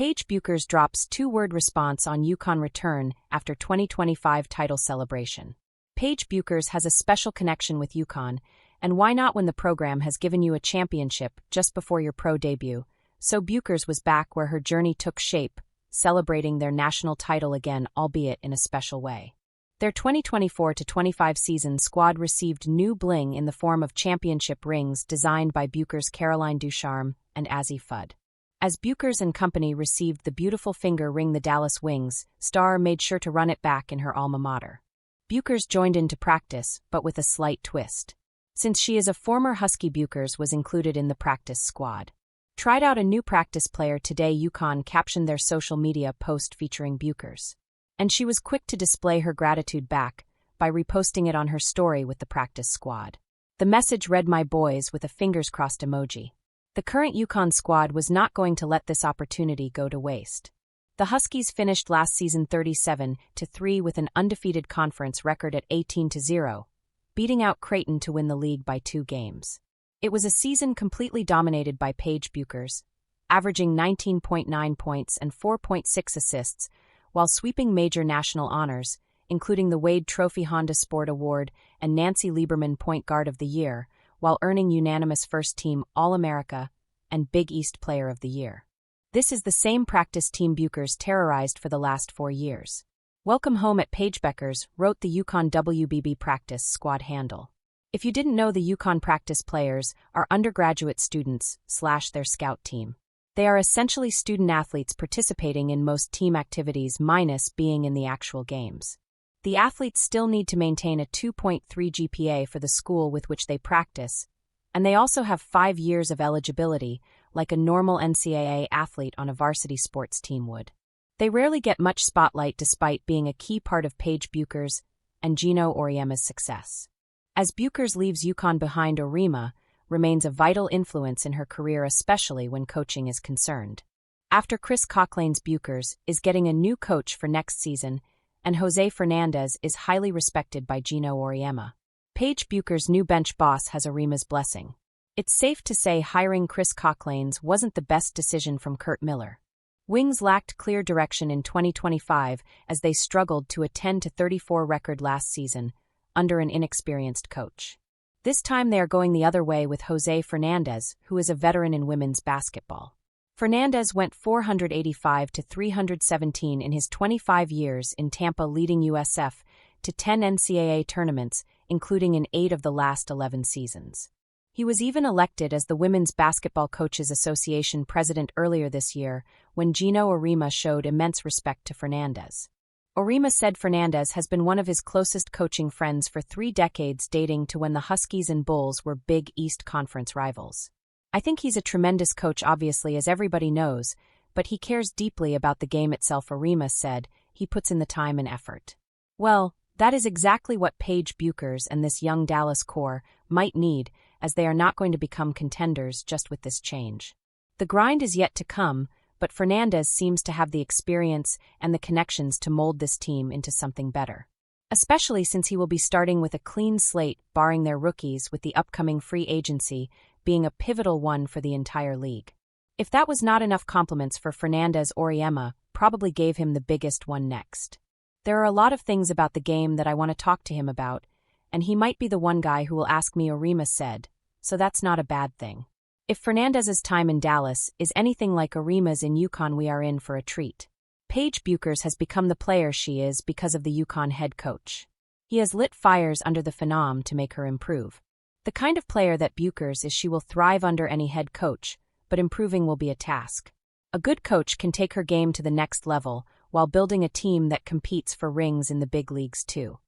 Paige Bueckers drops two-word response on UConn return after 2025 title celebration. Paige Bueckers has a special connection with UConn, and why not when the program has given you a championship just before your pro debut? So Bueckers was back where her journey took shape, celebrating their national title again, albeit in a special way. Their 2024-25 season squad received new bling in the form of championship rings designed by Bueckers' Caroline Ducharme and Azzi Fudd. As Bueckers and company received the beautiful finger ring the Dallas Wings, star made sure to run it back in her alma mater. Bueckers joined into practice, but with a slight twist. Since she is a former Husky, Bueckers was included in the practice squad. Tried out a new practice player today, UConn captioned their social media post featuring Bueckers. And she was quick to display her gratitude back by reposting it on her story with the practice squad. The message read, "My boys," with a fingers crossed emoji. The current UConn squad was not going to let this opportunity go to waste. The Huskies finished last season 37-3 with an undefeated conference record at 18-0, beating out Creighton to win the league by 2 games. It was a season completely dominated by Paige Bueckers, averaging 19.9 points and 4.6 assists, while sweeping major national honors, including the Wade Trophy Honda Sport Award and Nancy Lieberman Point Guard of the Year, while earning unanimous first-team All-America and Big East Player of the Year. This is the same practice team Bueckers terrorized for the last 4 years. "Welcome home at Paige," Bueckers wrote the UConn WBB practice squad handle. If you didn't know, the UConn practice players are undergraduate students / their scout team. They are essentially student athletes participating in most team activities minus being in the actual games. The athletes still need to maintain a 2.3 GPA for the school with which they practice, and they also have 5 years of eligibility, like a normal NCAA athlete on a varsity sports team would. They rarely get much spotlight despite being a key part of Paige Bueckers and Geno Auriemma's success. As Bueckers leaves UConn behind, Auriemma remains a vital influence in her career, especially when coaching is concerned. After Chris Cocklane's, Bueckers is getting a new coach for next season, and Jose Fernandez is highly respected by Geno Auriemma. Paige Bueckers' new bench boss has Auriemma's blessing. It's safe to say hiring Chris Cocklane's wasn't the best decision from Curt Miller. Wings lacked clear direction in 2025 as they struggled to a 10-34 record last season under an inexperienced coach. This time they are going the other way with Jose Fernandez, who is a veteran in women's basketball. Fernandez went 485-317 in his 25 years in Tampa, leading USF to 10 NCAA tournaments, including in 8 of the last 11 seasons. He was even elected as the Women's Basketball Coaches Association president earlier this year, when Geno Auriemma showed immense respect to Fernandez. Auriemma said Fernandez has been one of his closest coaching friends for 3 decades, dating to when the Huskies and Bulls were Big East Conference rivals. "I think he's a tremendous coach, obviously, as everybody knows, but he cares deeply about the game itself," Auriemma said. "He puts in the time and effort." Well, that is exactly what Paige Bueckers and this young Dallas core might need, as they are not going to become contenders just with this change. The grind is yet to come, but Fernandez seems to have the experience and the connections to mold this team into something better. Especially since he will be starting with a clean slate, barring their rookies, with the upcoming free agency being a pivotal one for the entire league. If that was not enough compliments for Fernandez, Auriemma probably gave him the biggest one next. "There are a lot of things about the game that I want to talk to him about, and he might be the one guy who will ask me," Auriemma said, "so that's not a bad thing." If Fernandez's time in Dallas is anything like Auriemma's in UConn, we are in for a treat. Paige Bueckers has become the player she is because of the UConn head coach. He has lit fires under the phenom to make her improve. The kind of player that Bueckers is, she will thrive under any head coach, but improving will be a task. A good coach can take her game to the next level while building a team that competes for rings in the big leagues too.